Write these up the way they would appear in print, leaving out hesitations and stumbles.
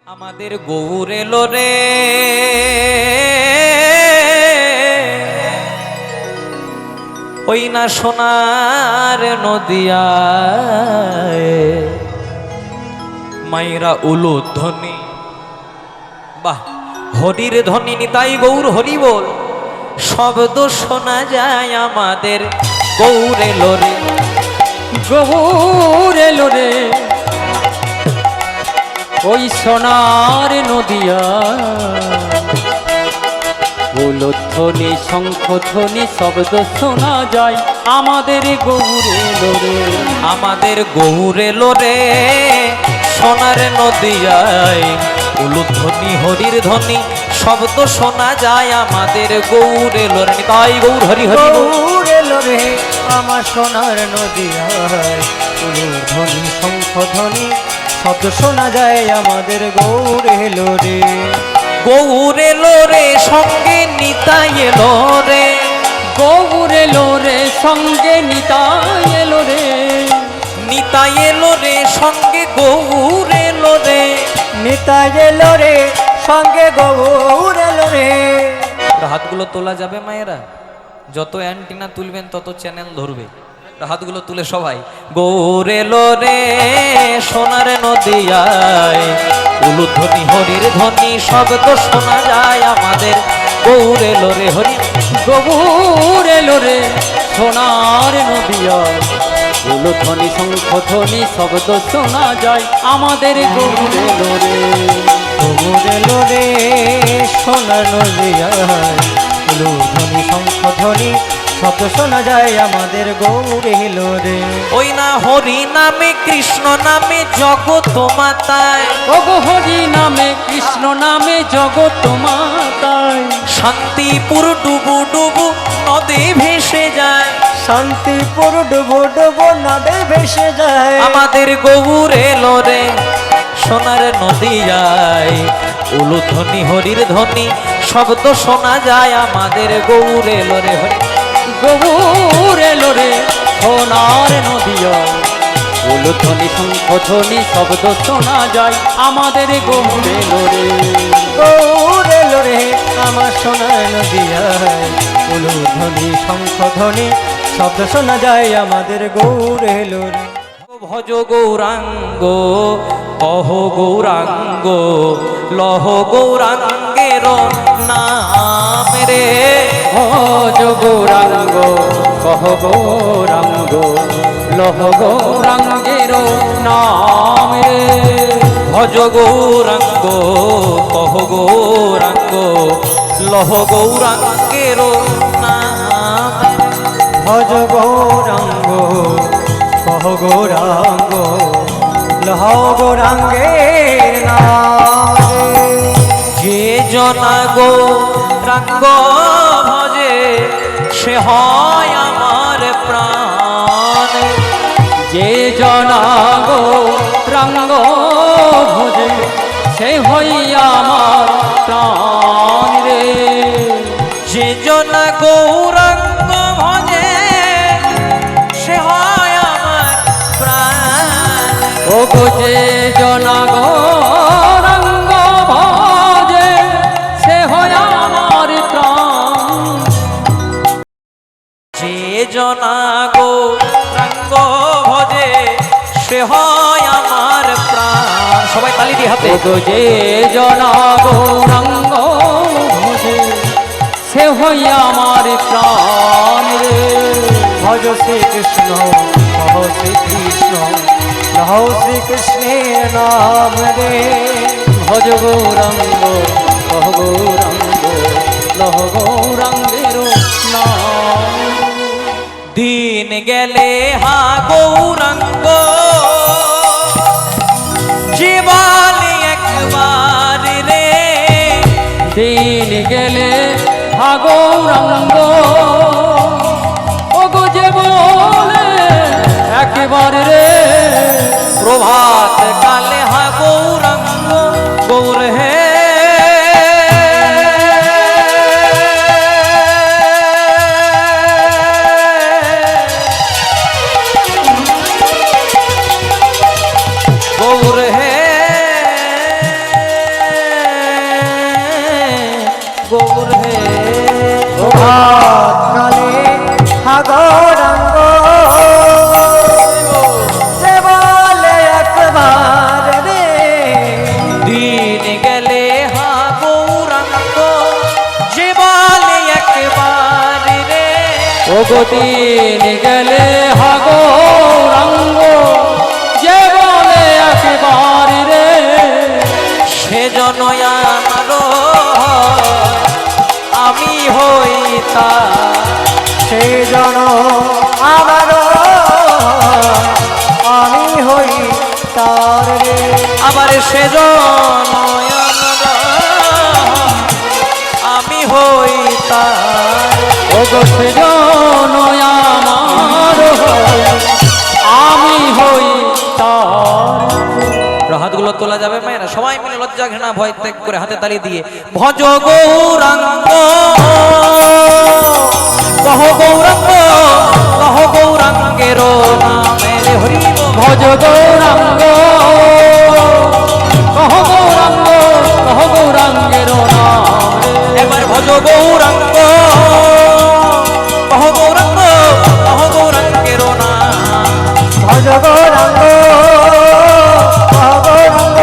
আমাদের গৌর এলো রে, ওই না সোনার নদিয়ায় মায়েরা উলুধ্বনি। বাহ, হরির ধ্বনি নিতাই গৌর হরি বল, শব্দ শোনা যায় আমাদের গৌর এলো রে। গৌর এলো রে ওই সোনার নদিয়া, উলুধ্বনি শঙ্খধ্বনি শব্দ শোনা যায় আমাদের গৌর এলো রে। আমাদের গৌর এলো রে সোনার নদিয়ায়, উলুধ্বনি হরির ধ্বনি শব্দ শোনা যায় আমাদের গৌর এলো রে। তাই গৌর হরি হরি বল। গৌর এলো রে আমার সোনার নদিয়ায়, উলুধ্বনি শঙ্খধ্বনি শব্দ শোনা যায় আমাদের গৌর এলো রে। গৌর এলো রে সঙ্গে নিতাই এলো রে, গৌর এলো রে সঙ্গে নিতাই এলো রে, নিতাই এলো রে সঙ্গে গৌর এলো রে। নিতাই এলো রে সঙ্গে গৌর এলো রে। হাতগুলো তোলা যাবে মায়েরা? যত অ্যান্টিনা তুলবেন তত চ্যানেল ধরবে। হাতগুলো তুলে সবাই গৌর এলো রে সোনার নদিয়ায়, উলুধ্বনি হরির ধ্বনি শব্দ শোনা যায় আমাদের গৌর এলো রে হরি। গৌর এলো রে সোনার নদিয়ায়, উলুধ্বনি শঙ্খধ্বনি শব্দ শোনা যায় আমাদের গৌর এলো রে। গৌর এলো রে সোনার নদিয়ায়, উলুধ্বনি শঙ্খধ্বনি শব্দ শোনা যায় আমাদের গৌর এলো রে। ওই না হরি নামে কৃষ্ণ নামে জগৎ মাতায়, ওগো হরি নামে কৃষ্ণ নামে জগৎ মাতায়, শান্তিপুর ডুবু ডুবু নদী ভেসে যায়, শান্তিপুর ডুবো ডুবো নদে ভেসে যায় আমাদের গৌর এলো রে সোনার নদিয়ায়, উলুধ্বনি হরির ধ্বনি শব্দ শোনা যায় আমাদের গৌর এলো রে হরি। গৌর এলো রে সোনার নদিয়ায়, উলুধ্বনি শঙ্খধ্বনি শব্দ শোনা যায় আমাদের গৌর এলো রে। গৌর এলো রে আমার সোনার নদিয়ায়, উলুধ্বনি শঙ্খধ্বনি শব্দ শোনা যায় আমাদের গৌর এলো রে। ভজ গৌরাঙ্গ কহ গৌরাঙ্গ লহ গৌরাঙ্গের নাম রে। ভজ গৌরাঙ্গ কহ গৌরাঙ্গ লহ গৌরাঙ্গের নাম রে। ভজ গৌরাঙ্গ কহ গৌরাঙ্গ লহ গৌরাঙ্গের নাম। ভজ গৌরাঙ্গ কহ গৌরাঙ্গ লহ গৌরাঙ্গের নাম রে। যে জনা গৌরাঙ্গ ভজে সে হয় আমার প্রাণ, যে জনা গৌরাঙ্গ ভজে সে হইয়া আমার প্রাণ রে। যে জনা গৌরাঙ্গ ভজে সে হয় আমার প্রাণ। ও গো যে জনা গৌরাঙ্গ ভজে সে হয় আমার প্রাণ, যে জনা গৌরাঙ্গ ভজে সে হয় আমার প্রাণ। সবাই তালি দিয়ে হাতে। ও গো যে জনা গৌরাঙ্গ ভজে সে হইয়া আমার প্রাণ রে। ভজ শ্রীকৃষ্ণ সহ শ্রীকৃষ্ণ লহ শ্রীকৃষ্ণের নাম রে। ভজ গৌরাঙ্গ কহ গৌরাঙ্গ লহ গৌরাঙ্গের নাম। দিন গেলে হা গৌরাঙ্গ জীবনে একবার রে। দিন গেলে হা গৌরাঙ্গ ও গো যে বলে একবার রে। প্রভাত কালে হা গৌরাঙ্গ গৌর হে। গৌর হে গৌর হে প্রভাত কালে হাগরাঙ্গ সে বলে একবার রে দিন গেলে হা গৌরাঙ্গ যে বলে একবার রে ওগো দিন গেলে হাগো রঙ্গ যে বলে একবার রে সেজন আমার আমি হই তা সেই জন আমার আমি হই তার রে আবার সেজন আমি হই তার ওগো সেজন আমার আমি হই তার হাতগুলো তোলা যাবে মায়েরা সবাই মিলে লজ্জা ঘৃণা ভয় ত্যাগ করে হাতে তালি দিয়ে ভজ গৌরাঙ্গ কহ গৌরাঙ্গ কহ গৌরাঙ্গের নামে রে হরি ভজ গৌরাঙ্গ কহ গৌরাঙ্গ কহ গৌরাঙ্গের নাম রে। একবার ভজ গৌরাঙ্গ কহ গৌরাঙ্গ কহ গৌরাঙ্গের নাম ভজ গৌরাঙ্গ গৌরাঙ্গ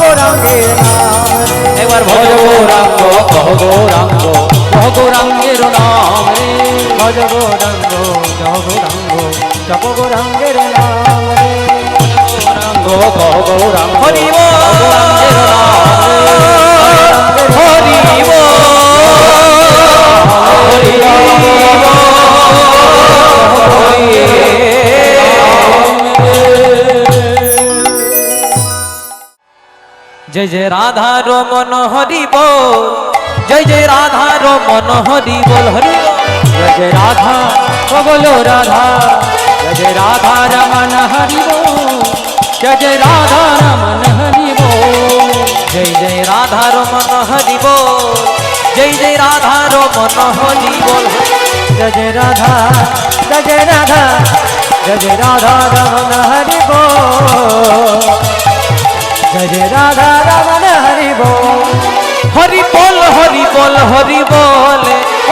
গৌরাঙ্গের নাম রে একবার ভজ ভজ গৌরাঙ্গ কহ গৌরাঙ্গ কহ গৌরাঙ্গের নাম রে ভজ গৌরাঙ্গ গৌরাঙ্গ জপ গৌরাঙ্গের নাম রে গৌরাঙ্গ কহ গৌরাঙ্গ হরি কহ গৌরাঙ্গের নাম রে হরি जय जय राधा रमन हरि बोल जय जय राधा रमन हरि बोल हरि बोल जय जय राधा बोलो राधा जय जय राधा रमन हरि बोल जय जय राधा रमन हरि बोल जय जय राधा रमन हरि बोल जय जय राधा रमन हरि बोल जय जय राधा जय जय राधा जय जय राधा रमन हरि बोल जय जय राधा रमन हरि बोल हरि बोल हरि बोल हरि बोल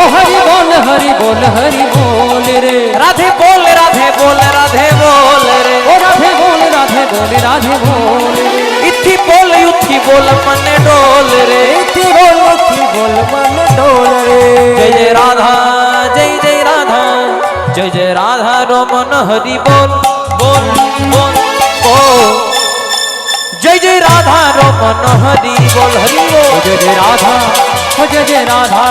ओ हरि बोल हरि बोल हरि बोल रे राधे बोल राधे बोल राधे बोल रे ओ राधे बोल राधे बोल राधे बोल रे इथि बोल उथि बोल मन डोल रे इति बोल मन डोल रे जय जय राधा जय जय राधा जय जय राधा रमन हरि बोल बोल बोल बोल जय जय राधा रमन हरि बोल हरि बोल जय जय राधा ओ जय जय राधा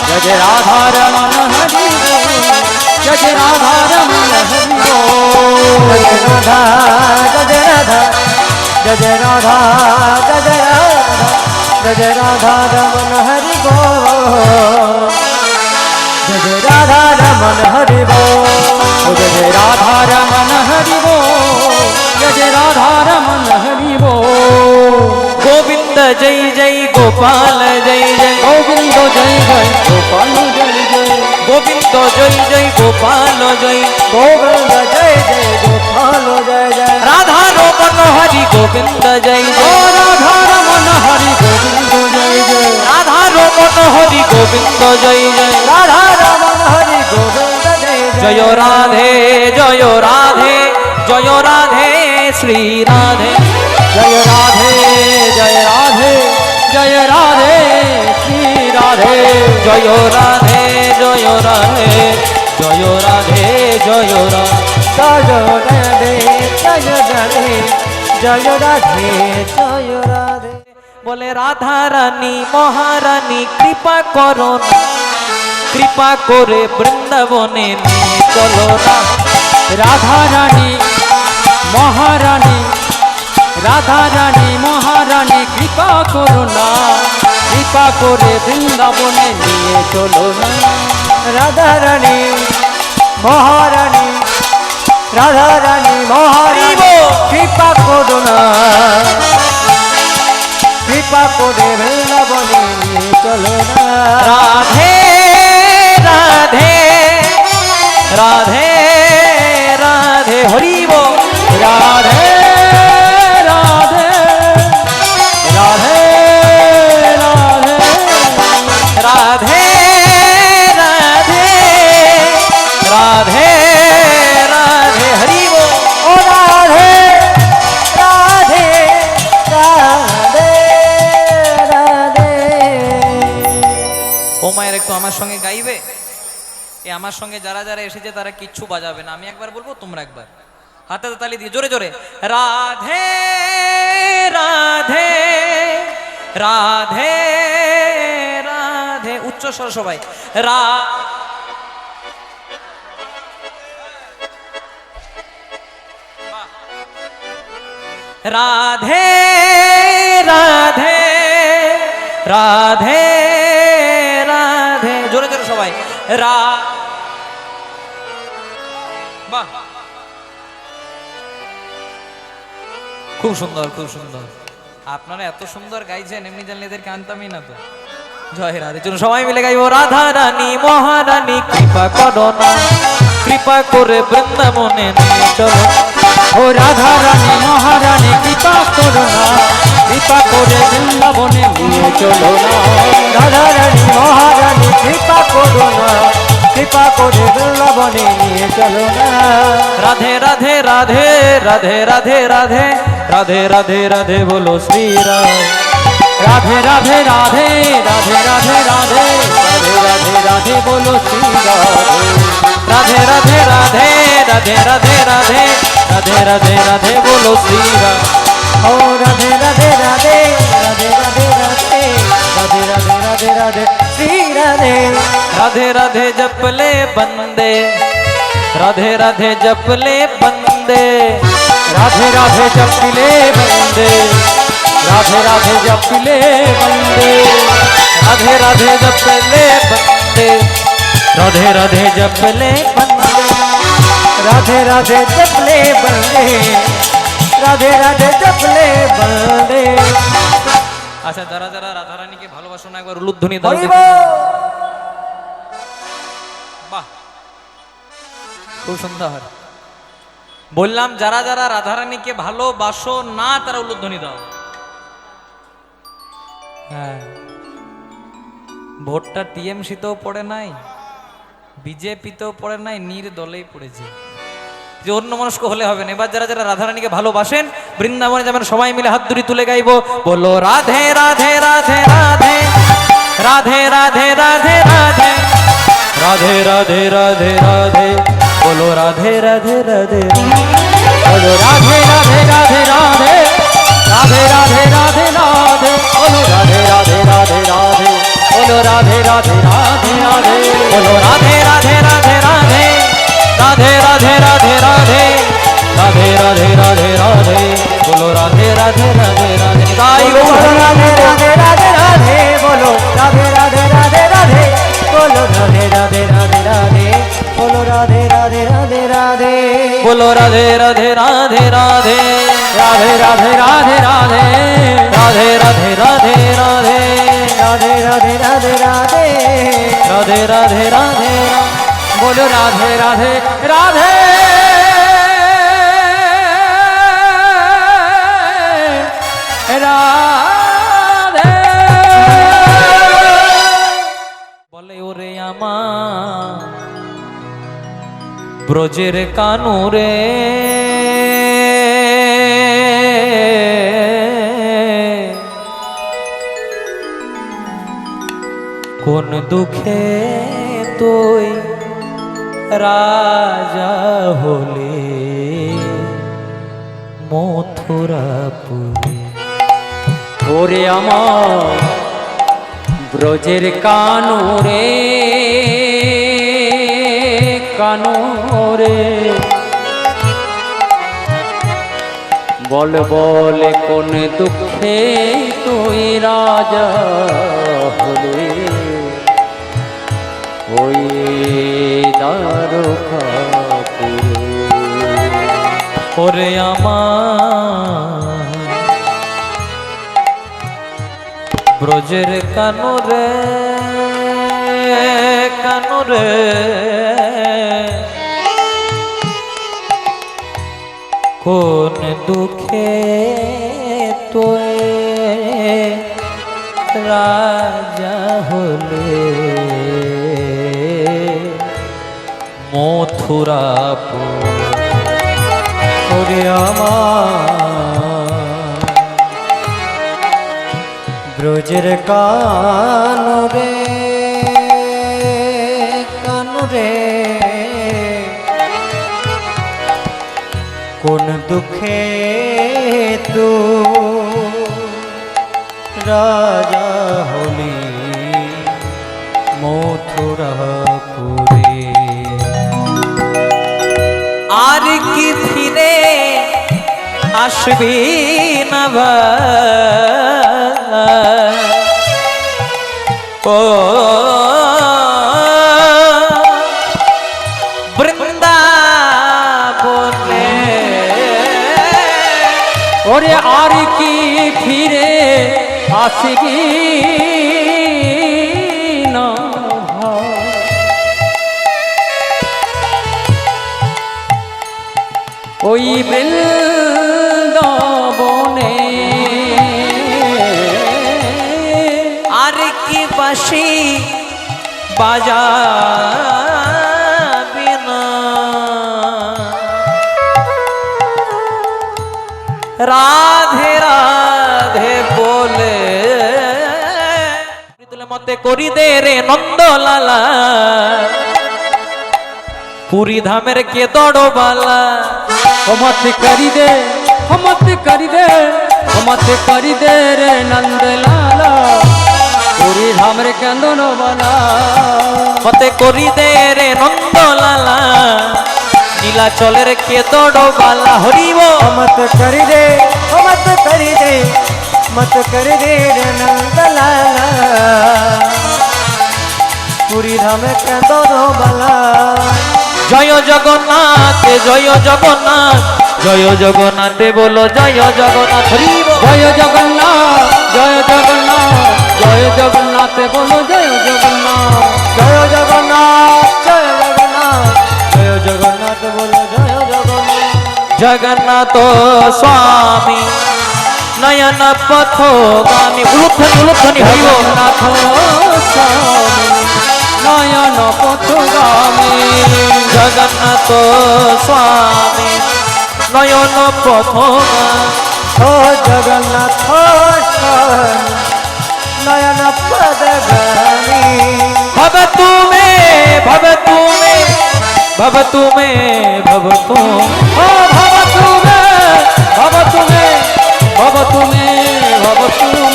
जय जय राधा रमन हरि बोल जय जय राधा रमन हरि बोल जय जय राधा जय जय राधा जय जय राधा जय जय राधा जय जय राधा रमन हरि बोल जय जय राधा रमन हरि बोल ओ जय जय राधा रमन हरि बोल जय जय राधा रमन हरि बोल गोविंद जय जय गोपाल जय जय गोविंद जय जय गोपाल जय जय गोविंद जय जय गोपाल जय गोविंद जय जय गोपाल जय जय राधा रमन हरि गोविंद जय ओ जय राधा रमन हरि गोविंद जय जय राधा रमन हरि गोविंद जय जय राधा रमन हरि गोविंद जय जय राधे जय राधे जय राधे श्री राधे जय राधे जय राधे जय राधे श्री राधे जय राधे जय राधे जय राधे जय राधे जय राधे जय राधे जय राधे बोले राधा रानी महारानी कृपा करो ना कृपा करे बृंदावने निये चलो ना राधा रानी महारानी राधा रानी महारानी कृपा করো না কৃপা করে বৃন্দাবনে নিয়ে চলো না राधा रानी महारानी राधा रानी महारानी कृपा करो ना कृपा करे वृंदावने निये चलो ना राधे राधे राधे राधे हरि बोल राधे राधे राधे राधे মায়ের একটু আমার সঙ্গে গাইবে? এ আমার সঙ্গে যারা যারা এসেছে তারা কিচ্ছু বাজাবে না, আমি একবার বলবো তোমরা একবার হাতে তালি দিয়ে জোরে জোরে রাধে রাধে রাধে রাধে, উচ্চ স্বর সবাই রাধে রাধে রাধে রাধে, জোরে জোরে সবাই বাহ, খুব সুন্দর খুব সুন্দর। আপনারা এত সুন্দর গাইছেন, এমনি জানলে এদেরকে আনতামই না তো। জয় রাধে, চলুন সবাই মিলে গাইবো। রাধা রানী মহারানী কৃপা করো না, কৃপা করে বৃন্দাবনে নিয়ে চলো। ও রাধা রানী মহারানী কৃপা করো না, কৃপা করে বৃন্দাবনে নিয়ে চলো না। রাধা রানী মহারানী কৃপা করো না, কৃপা করে বৃন্দাবনে নিয়ে চলো না। রাধে রাধে রাধে রাধে রাধে রাধে রাধে রাধে রাধে বলো শ্রীরাম। রাধে রাধে রাধে রাধে রাধে রাধে রাধে রাধে রাধে বলো শ্রী রাধে। রাধে রাধে রাধে রাধে রাধে রাধে রাধে রাধে রাধে বলো শ্রীরাম। ও রাধে রাধে রাধে রাধে রাধে রাধে রাধে রাধে রাধে রাধে শ্রী রাধে। राधे राधे जपले बंदे, राधे राधे जपले बंदे, राधे राधे जपले बंदे, राधे राधे जपले बंदे, राधे राधे जपले बंदे, राधे राधे जपले बंदे, राधे राधे जपले बंदे, राधे राधे जपले बंदे। আচ্ছা যারা যারা রাধা রানীকে ভালোবাসো না একবার উলুধ্বনি দাও। হরিব। বাহ, খুব সুন্দর। বললাম যারা যারা রাধা রানীকে ভালোবাসো না তারা উলুধ্বনি দাও। হ্যাঁ, ভোটটা টিএমসিতেও পড়ে নাই, বিজেপিতেও পড়ে নাই, নির্দলেই পড়েছে। যে অন্য মনস্ক হলে হবে না। এবার যারা যারা রাধারানীকে ভালোবাসেন বৃন্দাবনে যাবেন, সবাই মিলে হাত দুরি তুলে গাইবো। বলো রাধে রাধে রাধে রাধে রাধে রাধে রাধে রাধে রাধে রাধে রাধে রাধে বলো রাধে রাধে রাধে बोलो राधे राधे राधे राधे राधे राधे राधे राधे बोलो राधे राधे राधे राधे बोलो राधे राधे राधे राधे बोलो राधे राधे राधे राधे राधे राधे राधे राधे राधे राधे राधे राधे बोलो राधे राधे राधे राधे गाइयो बोलो राधे राधे राधे राधे बोलो राधे राधे राधे राधे बोलो राधे राधे राधे राधे बोलो राधे राधे राधे राधे बोलो राधे राधे राधे राधे राधे राधे राधे राधे राधे राधे राधे राधे राधे राधे राधे राधे राधे राधे राधे बोलो राधे राधे राधे राधे বলে ওরে আমার ব্রজের কানুরে কোন দুঃখে তুই রাজা হলে মথুরাপুরে। ওরে আমার ব্রজের কানুরে কানুরে বল বল কোন দুঃখে তুই রাজা হলে ওই দ্বারকাপুরে। ওরে আমার ব্রজের কানুরে কানুরে কোন দুঃখে তুই রাজা হলে মথুরাপুর। ওরে আমার ব্রজের কানুরে কোন দুঃখে তো রাজা হলি মথুরাপুরে। আর কি ফিরে আসবি না ও বৃন্দাবনে। ওরে আর কি ফিরে আসবি না ভাই। ওই বৃন্দাবনে আর কি বাঁশি বাজাবি না রাধে রাধে বলে মতে করি দে রে নন্দলালা পুরী ধামের কে দড়বালা। মত করি দে মত করি দে মত করি দে রে নন্দ লালা পুরী ধামের কেন্দন বালা। মতে করি দে রে নন্দলালা নীলাচলের কে দড়বালা। হরিব मत कर दे मत कर दे मत कर दे रे नंदलाला पूरी धाम के दो बला। জয় জগন্নাথ জয় জগন্নাথ জয় জগন্নাথ বলো জয় জগন্নাথ। হরিব জয় জগন্নাথ জয় জগন্নাথ জয় জগন্নাথ বলো জয় জগন্নাথ। जय जगन्नाथ जय जगन्नाथ जय जगन्नाथ बोलो जय जगन्नाथ। জগন্নাথ স্বামী নয়ন পথগামী। উলুধ্বনি উলুধ্বনি হরিব জগন্নাথ স্বামী নয়ন পথগামী। জগন্নাথ স্বামী নয়ন পথগামী। ओ जगन्नाथ स्वामी नयन पदगामी। भव तुमे भव तुमे भव तुमे भव तुम ও ভব তুমি ভব তুমি ভব তুমি ভব তুমি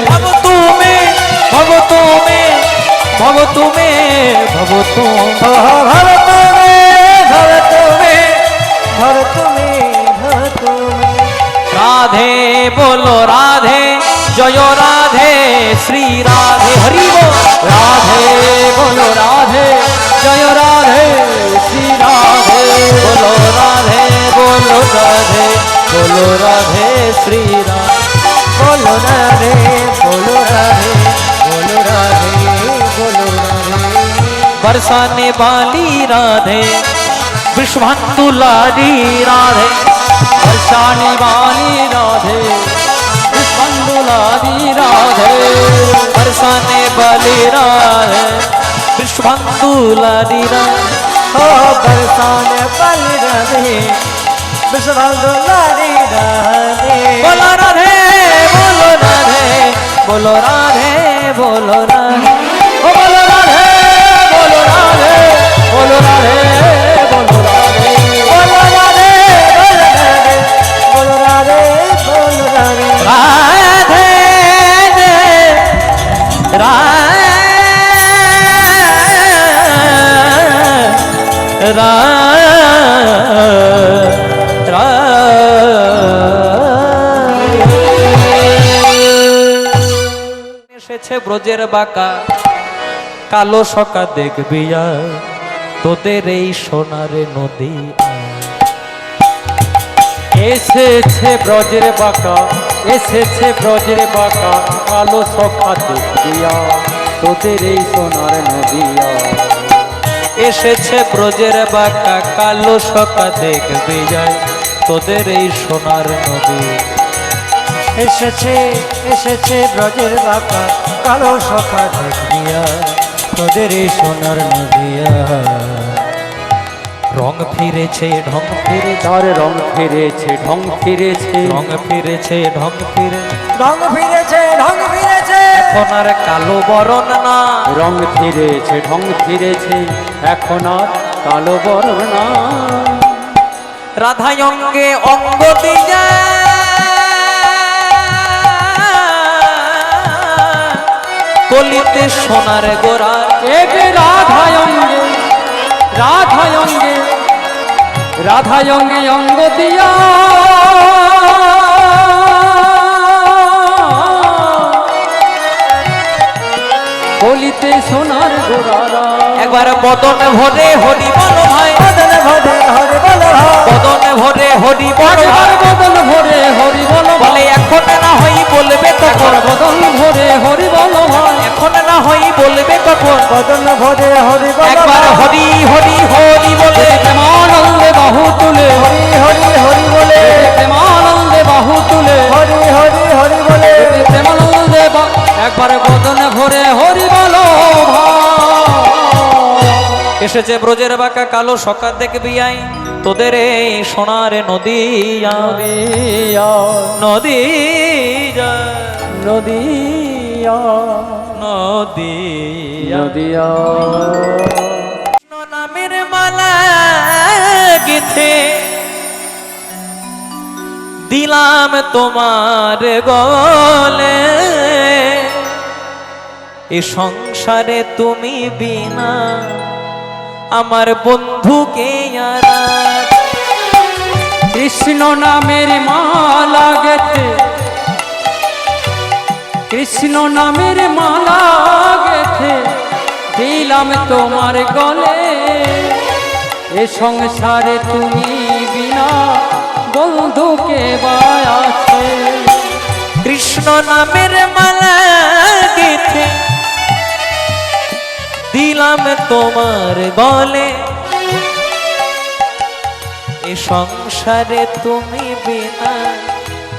भव तुमे भव तुमे भव तुमे भव तुम ओ भव तुम्हें भव तुम्हें भव तुम्हें भव तुम्हें। राधे बोलो राधे जय राधे श्री राधे। हरि बोल রাধে বলো রাধে জয় রাধে শ্রী রাধে बोलो राधे बोलो राधे बोलो राधे श्री राधे। बोलो राधे बोलो राधे बोलो राधे बोलो राधे। बरसाने वाली राधे विश्वांतुलारी राधे। बरसाने वाली राधे विश्वंदुलारी राधे। बरसाने वाली राधे विश्वांतुलारी राधे। ओ बरसाने वाली राधे विश्वंदुलारी राधे। बोलो राधे बोलो राधे बोलो राधे बोलो राधे ओ बोलो राधे बोलो राधे बोलो राधे बोलो राधे बोलो राधे बोलो राधे बोलो राधे। राधे এসেছে ব্রজের বাঁকা কালো সকা দেখবি আর তোদের এই সোনার নদী। এসেছে ব্রজের বাঁকা এসেছে ব্রজের বাঁকা কালো সখা দেখিয়া তোদের এই সোনার নদিয়া। এসেছে ব্রজের বাঁকা কালো সকা দেখবি যায় তোদের এই সোনার নদী। এসেছে এসেছে ব্রজের বাঁকা কালো সখা দেখিয়া তোদের এই সোনার নদিয়া। রং ফিরেছে ঢং ফিরে তার রং ফিরেছে ঢং ফিরেছে রং ফিরেছে ঢং ফিরে ঢং ফিরেছে ঢং ফিরেছে এখন আর কালো বরণ না। রং ফিরেছে ঢং ফিরেছে এখন আর কালো বর্ণ না। রাধা অঙ্গে অঙ্গ দিয়া কলিতে সোনার গোরা এক রাধায় অঙ্গে রাধায় অঙ্গে রাধায় অঙ্গে অঙ্গ দিয়া কলিতে সোনার গোরারা একবার বদন ভরে হরি বল ভাই বদন ভরে হরি বল ভাই বদন ভরে হরি বল একবার বদন ভরে হরি বল বলে এখন না হই বলবে তখন বদন ভরে হরি বল ভাই এখন না হই বলবে তখন বদন ভরে হরি বল একবার হরি হরি হরি বলে প্রেমানন্দে বাহু তুলে হরি হরি হরি বলে প্রেমানন্দে বাহু তুলে হরি হরি হরি বলে প্রেমানন্দে একবার বদন ভরে হরি বল এসেছে ব্রজের বাঁকা কালো সকা দেখবি আই তোদের এই সোনার নদী নদী নদিয়া নদী নদিয়া নামের মালা গেথে দিলাম তোমার গলে এ সংসারে তুমি বিনা আমার বন্ধুকে আর কৃষ্ণ নামের মালা গেতে কৃষ্ণ নামের মালা গেতে দিলাম তোমার গলে এ সংসারে তুমি বিনা বন্ধুকে আছে কৃষ্ণ নামের মালা গেথে দিলাম তোমার গলে এ সংসারে তুমি বিনা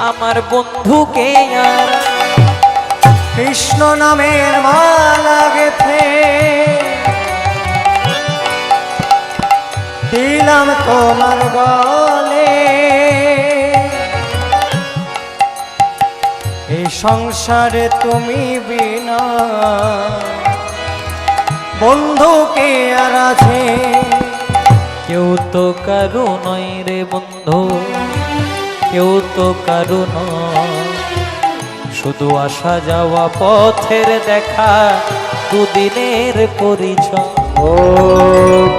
আমার বন্ধুকে আর কৃষ্ণ নামের মালা গেথে দিলাম তোমার গলে এই সংসারে তুমি বিনা বন্ধুকে আর আছে কেউ তো কারো নয় রে বন্ধু কেউ তো কারো নয় শুধু আসা যাওয়া পথের দেখা দুদিনের পরিচয় ও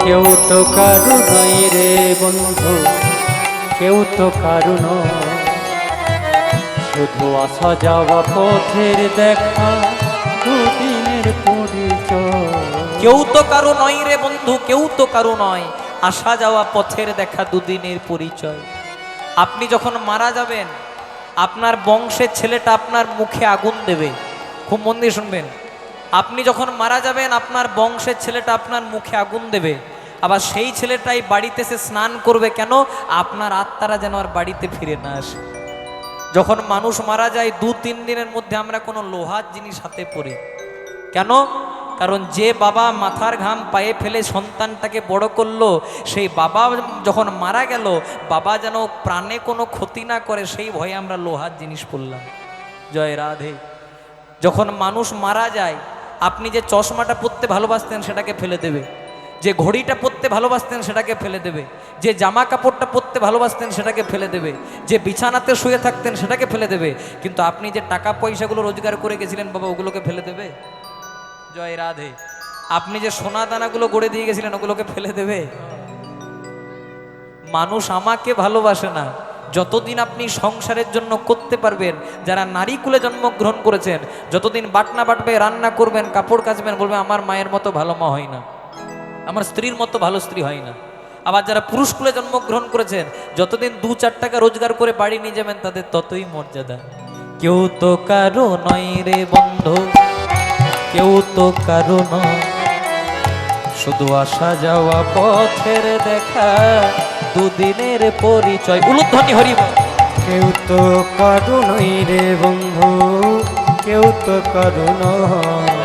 কেউ তো কারু নয় রে বন্ধু কেউ তো কারু নয় শুধু আসা যাওয়া পথের দেখা দুদিনের পরিচয় কেউ তো কারো নয় রে বন্ধু কেউ তো কারো নয় আসা যাওয়া পথের দেখা দুদিনের পরিচয় আপনি যখন মারা যাবেন আপনার বংশের ছেলেটা আপনার মুখে আগুন দেবে খুব মন দিয়ে শুনবেন আপনি যখন মারা যাবেন আপনার বংশের ছেলেটা আপনার মুখে আগুন দেবে আবার সেই ছেলেটাই বাড়িতে সে স্নান করবে কেন আপনার আত্মারা যেন আর বাড়িতে ফিরে না আসে যখন মানুষ মারা যায় 2-3 দিনের মধ্যে আমরা কোনো লোহার জিনিস হাতে পড়ি কেন কারণ যে বাবা মাথার ঘাম পায়ে ফেলে সন্তানটাকে বড় করলো সেই বাবা যখন মারা গেল বাবা যেন প্রাণে কোনো ক্ষতি না করে সেই ভয়ে আমরা লোহার জিনিস পড়লাম জয় রাধে যখন মানুষ মারা যায় আপনি যে চশমাটা পরতে ভালোবাসতেন সেটাকে ফেলে দেবে যে ঘড়িটা পরতে ভালোবাসতেন সেটাকে ফেলে দেবে যে জামা কাপড়টা পরতে ভালোবাসতেন সেটাকে ফেলে দেবে যে বিছানাতে শুয়ে থাকতেন সেটাকে ফেলে দেবে কিন্তু আপনি যে টাকা পয়সাগুলো রোজগার করে গেছিলেন বাবা ওগুলোকে ফেলে দেবে জয় রাধে আপনি যে সোনা দানাগুলো গড়ে দিয়ে গেছিলেন ওগুলোকে ফেলে দেবে মানুষ আমাকে ভালোবাসে না যতদিন আপনি সংসারের জন্য করতে পারবেন যারা নারী কুলে জন্মগ্রহণ করেছেন যতদিন বাটনা বাটবে রান্না করবেন কাপড় কাচবেন বলবেন আমার মায়ের মতো ভালো মা হয় না আমার স্ত্রীর মতো ভালো স্ত্রী হয় না আবার যারা পুরুষ কুলে জন্মগ্রহণ করেছেন যতদিন 2-4 টাকা রোজগার করে বাড়ি নিয়ে যাবেন তাদের ততই মর্যাদা কেউ তো কারো নয় রে বন্ধু কেউ তো কারো নয় শুধু আসা যাওয়া পথের দেখা দুদিনের পরিচয় উলুধ্বনি হরি বল কেউ তো কারু নই রে বন্ধু কেউ তো কারু নয়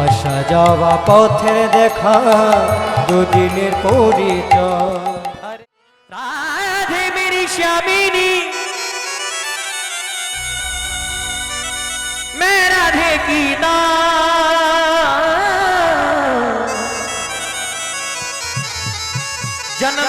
আসা যাওয়া পথের দেখা দুদিনের পরিচয় রাধে মেরি শ্যামিনী मैं राधे की दास जन्म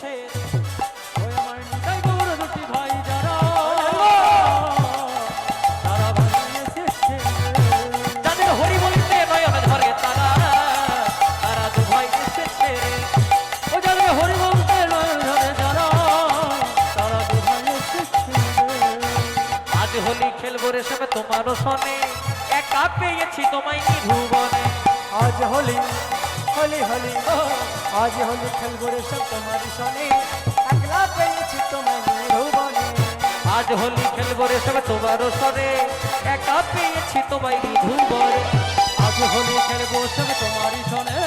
এসেছে ওই আমার নিতাই গৌর দুটি ভাই যারা তারা ভাই এসেছে যাদের হরি বলিতে নয়ন ধরে তারা তারা দু ভাই এসেছে ও যাদের হরি বলতে নয় ধরে যারা তারা দু ভাই এসেছে আজ হোলি খেলবো রে সবে তোমারও সনে একা পেয়েছি তোমায় নিভুবনে আজ হোলি হোলি হোলি আজ হোলি খেলবো রে সব তোমার সনে একলা পেয়েছি তোমায় নিরুবনে আজ হোলি খেলবো রে সবে তোমারও সনে একা পেয়েছি তোমায় নিভুবনে আজ হোলি খেলবো সব তোমারই শোনে